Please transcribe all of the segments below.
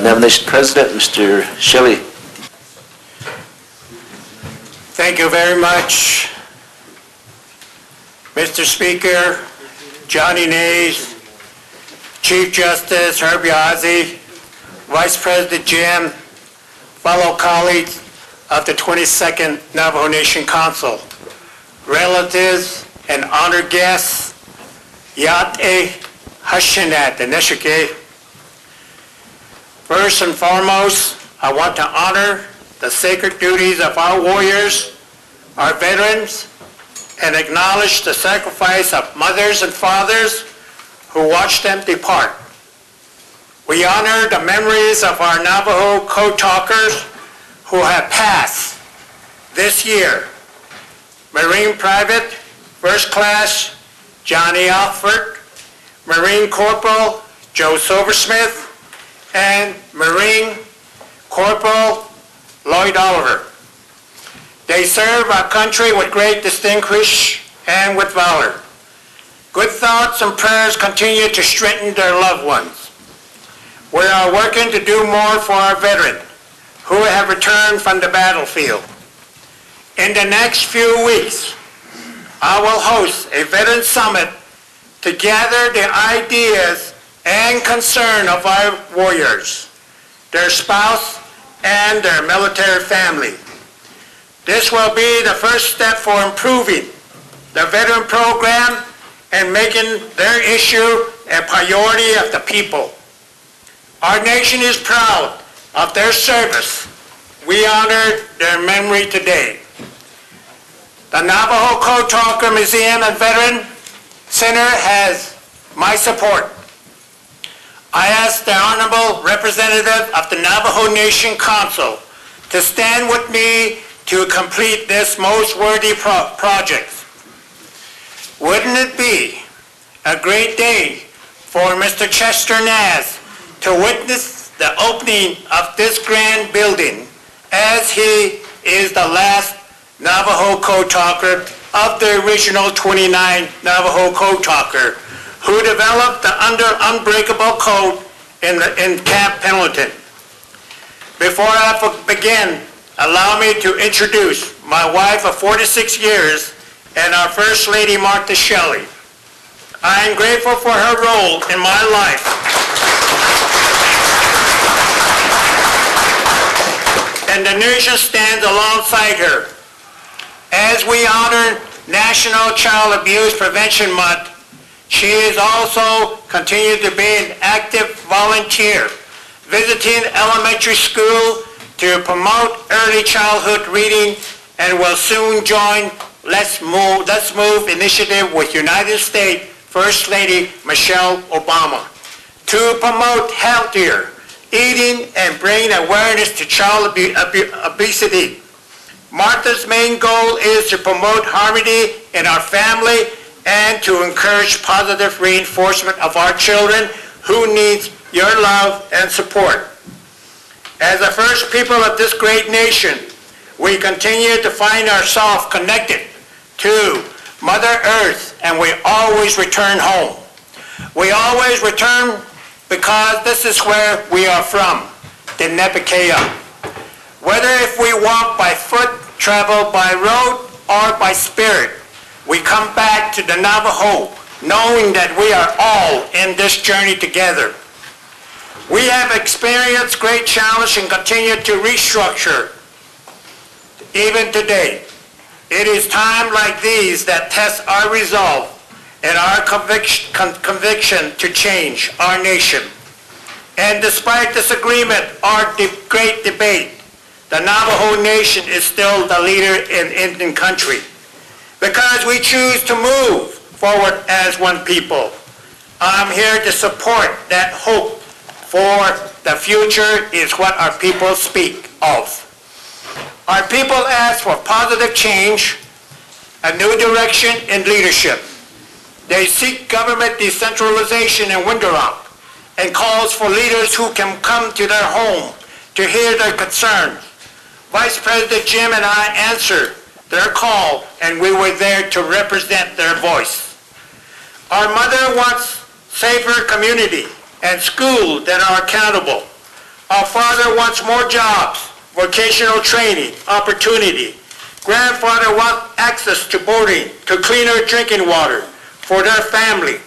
Nomination President, Mr. Shelly. Thank you very much, Mr. Speaker, Johnny Nays, Chief Justice Herb Yazzie, Vice President Jim, fellow colleagues of the 22nd Navajo Nation Council, relatives and honored guests, Yate Hashinat, the Neshike. First and foremost, I want to honor the sacred duties of our warriors, our veterans, and acknowledge the sacrifice of mothers and fathers who watched them depart. We honor the memories of our Navajo code talkers who have passed this year. Marine Private, First Class Johnny Alford, Marine Corporal Joe Silversmith, and Marine Corporal Lloyd Oliver. They serve our country with great distinction and with valor. Good thoughts and prayers continue to strengthen their loved ones. We are working to do more for our veterans who have returned from the battlefield. In the next few weeks, I will host a Veteran Summit to gather the ideas and concern of our warriors, their spouse, and their military family. This will be the first step for improving the veteran program and making their issue a priority of the people. Our nation is proud of their service. We honor their memory today. The Navajo Code Talker Museum and Veteran Center has my support. I ask the Honorable Representative of the Navajo Nation Council to stand with me to complete this most worthy project. Wouldn't it be a great day for Mr. Chester Naz to witness the opening of this grand building, as he is the last Navajo Code Talker of the original 29 Navajo Code Talker who developed the Unbreakable Code in Camp Pendleton. Before I begin, allow me to introduce my wife of 46 years and our First Lady, Martha Shelly. I am grateful for her role in my life. And the nation stands alongside her. As we honor National Child Abuse Prevention Month, she is also continued to be an active volunteer, visiting elementary school to promote early childhood reading, and will soon join Let's Move initiative with United States First Lady Michelle Obama to promote healthier eating and bring awareness to child obesity. Martha's main goal is to promote harmony in our family and to encourage positive reinforcement of our children who needs your love and support. As the first people of this great nation, we continue to find ourselves connected to Mother Earth, and we always return home. We always return because this is where we are from, the Nebuchadnezzar. Whether if we walk by foot, travel by road, or by spirit, we come back to the Navajo, knowing that we are all in this journey together. We have experienced great challenge and continue to restructure even today. It is times like these that test our resolve and our conviction to change our nation. And despite disagreement or great debate, the Navajo Nation is still the leader in Indian country because we choose to move forward as one people. I'm here to support that hope for the future is what our people speak of. Our people ask for positive change, a new direction in leadership. They seek government decentralization in Window Rock and calls for leaders who can come to their home to hear their concerns. Vice President Jim and I answered their call, and we were there to represent their voice. Our mother wants safer community and schools that are accountable. Our father wants more jobs, vocational training, opportunity. Grandfather wants access to boarding, to cleaner drinking water for their family,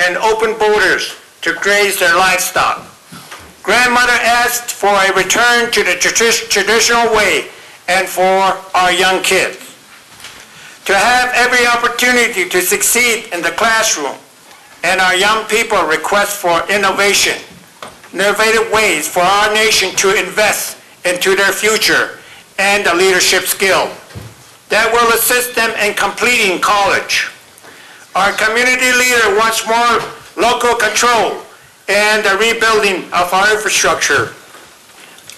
and open borders to graze their livestock. Grandmother asked for a return to the traditional way and for our young kids to have every opportunity to succeed in the classroom, and our young people request for innovative ways for our nation to invest into their future and a leadership skill that will assist them in completing college. Our community leader wants more local control and the rebuilding of our infrastructure.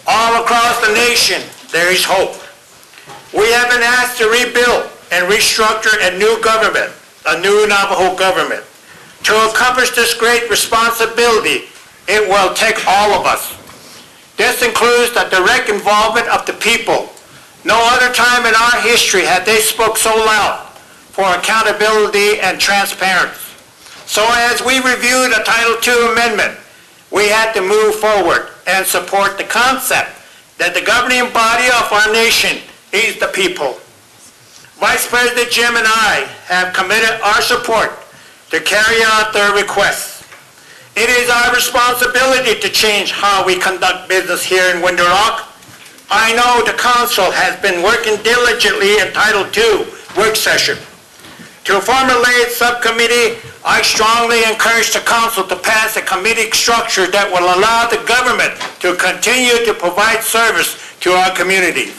All across the nation, there is hope. We have been asked to rebuild and restructure a new government, a new Navajo government. To accomplish this great responsibility, it will take all of us. This includes the direct involvement of the people. No other time in our history have they spoke so loud for accountability and transparency. So as we review the Title II Amendment, we had to move forward and support the concept that the governing body of our nation is the people. Vice President Jim and I have committed our support to carry out their requests. It is our responsibility to change how we conduct business here in Window Rock. I know the Council has been working diligently in Title II work session. To formulate subcommittee, I strongly encourage the Council to pass a committee structure that will allow the government to continue to provide service to our communities.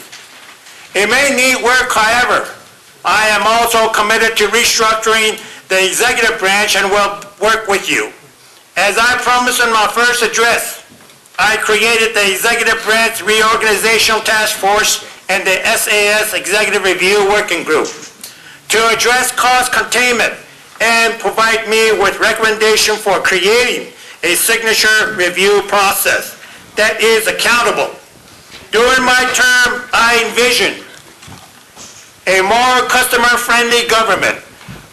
It may need work, however. I am also committed to restructuring the executive branch and will work with you. As I promised in my first address, I created the Executive Branch Reorganizational Task Force and the SAS Executive Review Working Group to address cost containment and provide me with recommendation for creating a signature review process that is accountable. During my term, I envision a more customer-friendly government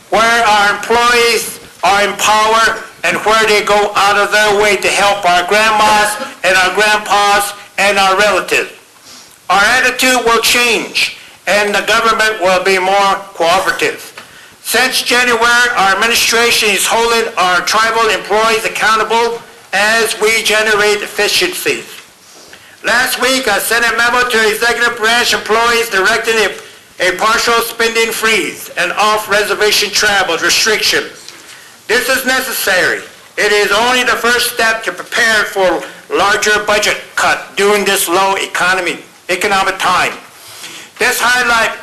where our employees are empowered and where they go out of their way to help our grandmas and our grandpas and our relatives. Our attitude will change and the government will be more cooperative. Since January, our administration is holding our tribal employees accountable as we generate efficiencies. Last week, I sent a memo to executive branch employees directing a partial spending freeze and off-reservation travel restriction. This is necessary. It is only the first step to prepare for larger budget cut during this low economic time. This highlights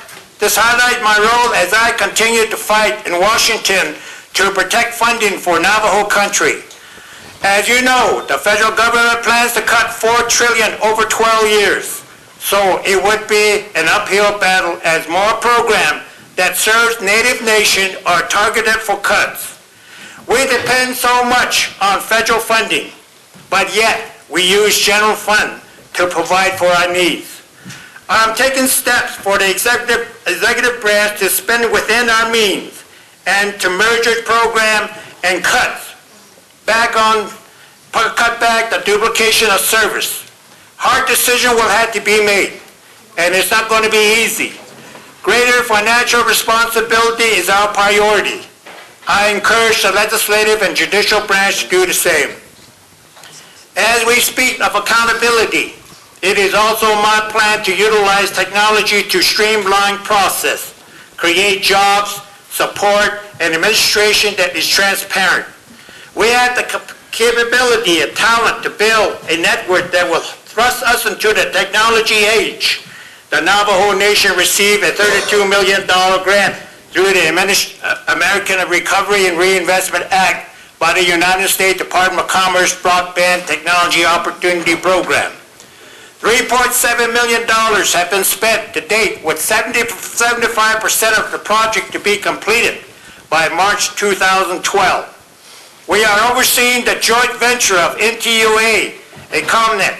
my role as I continue to fight in Washington to protect funding for Navajo country. As you know, the federal government plans to cut $4 trillion over 12 years. So it would be an uphill battle as more programs that serves Native Nation are targeted for cuts. We depend so much on federal funding, but yet we use general fund to provide for our needs. I'm taking steps for the executive branch to spend within our means and to merge program and cut back the duplication of service. Hard decision will have to be made, and it's not going to be easy. Greater financial responsibility is our priority. I encourage the legislative and judicial branch to do the same. As we speak of accountability, it is also my plan to utilize technology to streamline process, create jobs, support, and administration that is transparent. We have the capability and talent to build a network that will thrust us into the technology age. The Navajo Nation received a $32 million grant through the American Recovery and Reinvestment Act by the United States Department of Commerce Broadband Technology Opportunity Program. $3.7 million have been spent to date, with 75% of the project to be completed by March 2012. We are overseeing the joint venture of NTUA, a ComNet,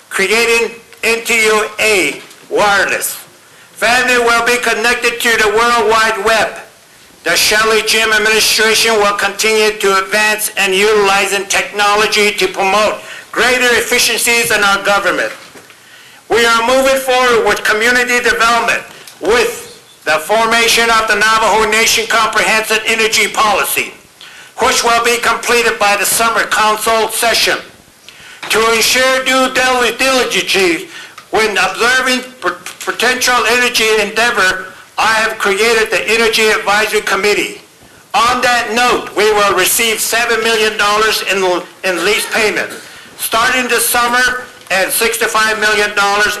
creating NTUA Wireless. Family will be connected to the World Wide Web. The Shelly administration will continue to advance and utilizing technology to promote greater efficiencies in our government. We are moving forward with community development with the formation of the Navajo Nation Comprehensive Energy Policy, which will be completed by the summer council session. To ensure due diligence when observing potential energy endeavor, I have created the Energy Advisory Committee. On that note, we will receive $7 million in lease payment, starting this summer, and $65 million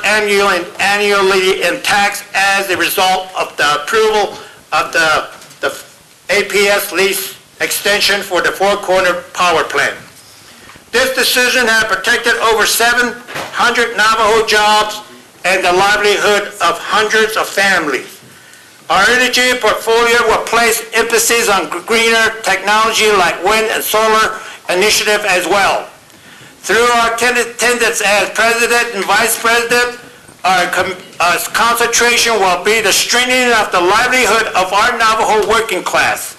annually in tax as a result of the approval of the APS lease extension for the Four Corner Power Plant. This decision has protected over 700 Navajo jobs and the livelihood of hundreds of families. Our energy portfolio will place emphasis on greener technology like wind and solar initiative as well. Through our attendance as President and Vice President, our concentration will be the strengthening of the livelihood of our Navajo working class.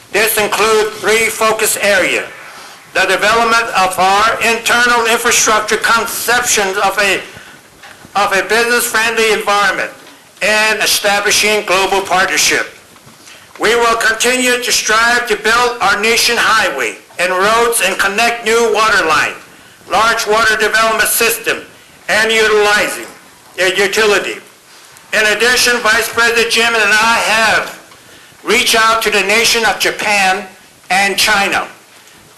This includes 3 focus areas: the development of our internal infrastructure conceptions of a business-friendly environment, and establishing global partnership. We will continue to strive to build our nation highway and roads and connect new water line, large water development system, and utilizing a utility. In addition, Vice President Jim and I have reached out to the nation of Japan and China.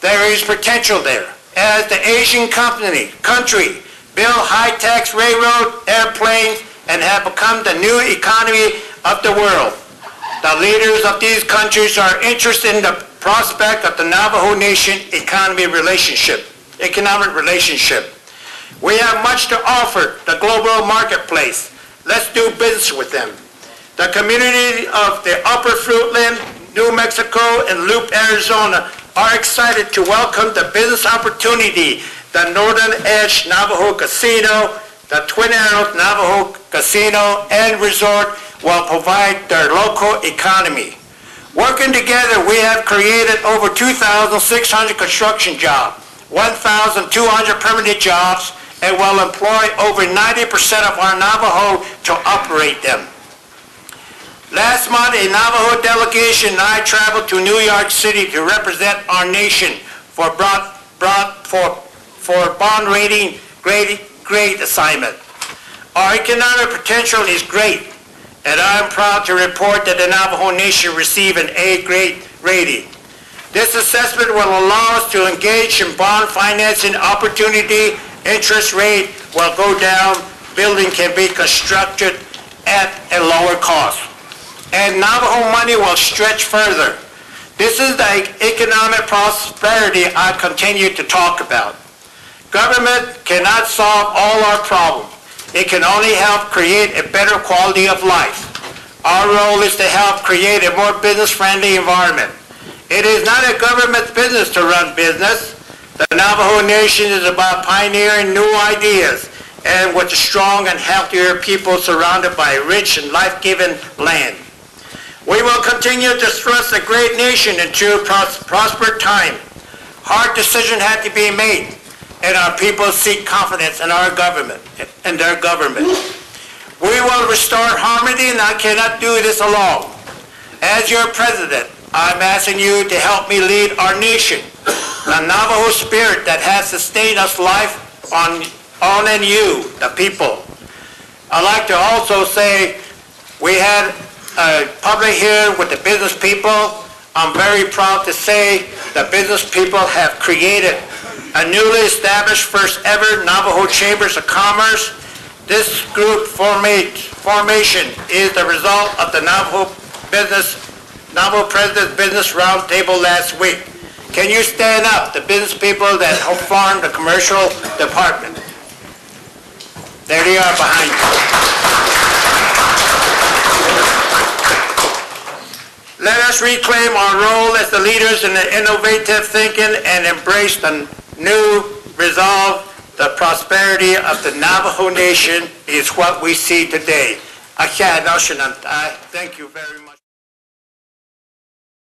There is potential there, as the Asian country build high-tech railroad, airplanes, and have become the new economy of the world. The leaders of these countries are interested in the prospect of the Navajo Nation economic relationship. We have much to offer the global marketplace. Let's do business with them. The community of the Upper Fruitland, New Mexico, and Loop, Arizona are excited to welcome the business opportunity the Northern Edge Navajo Casino, the Twin Arrows Navajo Casino and Resort will provide their local economy. Working together, we have created over 2,600 construction jobs, 1,200 permanent jobs, and will employ over 90% of our Navajo to operate them. Last month, a Navajo delegation and I traveled to New York City to represent our nation for bond rating grade assignment. Our economic potential is great, and I am proud to report that the Navajo Nation received an A grade rating. This assessment will allow us to engage in bond financing opportunity. Interest rate will go down, building can be constructed at a lower cost, and Navajo money will stretch further. This is the economic prosperity I continue to talk about. Government cannot solve all our problems. It can only help create a better quality of life. Our role is to help create a more business-friendly environment. It is not a government's business to run business. The Navajo Nation is about pioneering new ideas and with a strong and healthier people surrounded by rich and life-giving land. We will continue to thrust a great nation into prosperous time. Hard decisions have to be made, and our people seek confidence in our government and their government. We will restore harmony, and I cannot do this alone. As your president, I'm asking you to help me lead our nation. The Navajo spirit that has sustained us life on and you, the people. I'd like to also say we had a public hearing with the business people. I'm very proud to say the business people have created a newly established first ever Navajo Chambers of Commerce. This group formation is the result of the Navajo President's Business Roundtable last week. Can you stand up, the business people that help form the commercial department? There they are behind you. Let us reclaim our role as the leaders in the innovative thinking and embrace the new resolve. The prosperity of the Navajo Nation is what we see today. Thank you very much.